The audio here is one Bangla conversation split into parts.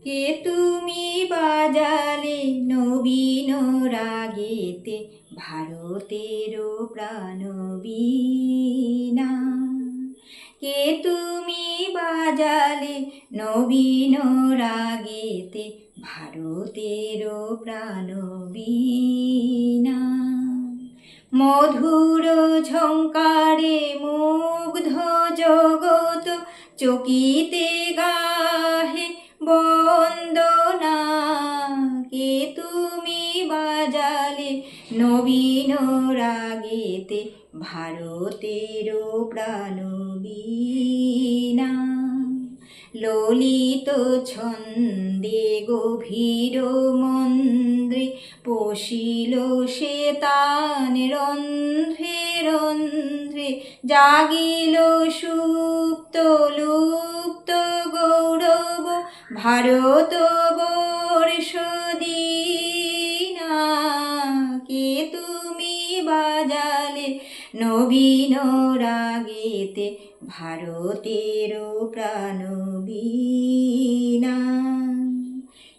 কে তুমি বাজালে নবীন রাগেতে ভারতের প্রাণবীণা। কে তুমি বাজালে নবীন রাগেতে ভারতের প্রাণবীণা। মধুর ঝঙ্কারে মুগ্ধ জগৎ চকিতে গাহে বন্দনা। কে তুমি বাজালে নবীন রাগেতে ভারতের প্রাণবীণা। ললিত ছন্দে গভীর মন্দ্রে পশিল সে তান রন্ধ্রে রন্ধ্রে। জাগিল সুপ্ত লুপ্ত গৌরব ভারত বর্ষ দীনা। কে তুমি বাজালে নবীন রাগেতে ভারতের প্রাণবীণা।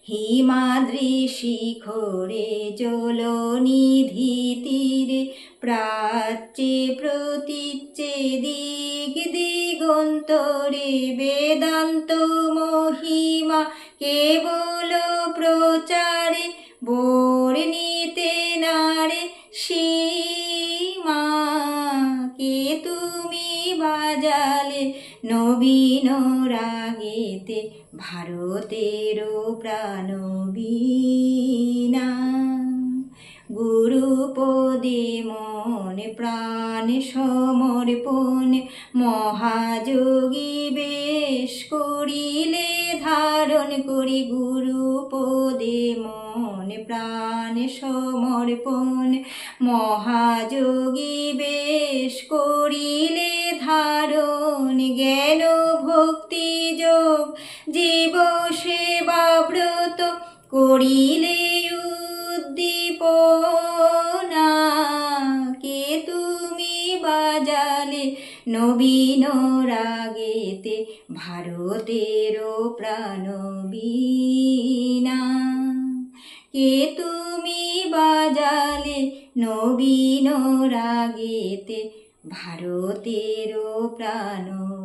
হিমাদ্রি শিখরে জলনিধি তীরে প্রাচ্যে প্রতীচ্যে দিগ দিগন্তরে বেদান্ত মহিমা কেবল প্রচারে বর্ণিতে নারে সীমা। কে তুমি বাজালে নবীন রাগেতে ভারতের প্রাণবীণা। গুরুপদে মন প্রাণ সমর্পণ মহাযোগী বেশ করিলে ধারণ করি। গুরুপদে মন প্রাণ সমর্পণ মহাযোগী বেশ করিলে ধারণ। জ্ঞান ভক্তি যোগ জীব সেবা ব্রত করিলে উদ্দীপনা। কে তুমি বাজালে নবীন রাগেতে ভারতের প্রাণবীণা। কে তুমি বাজালে নবীন রাগেতে ভারতের প্রাণবীণা।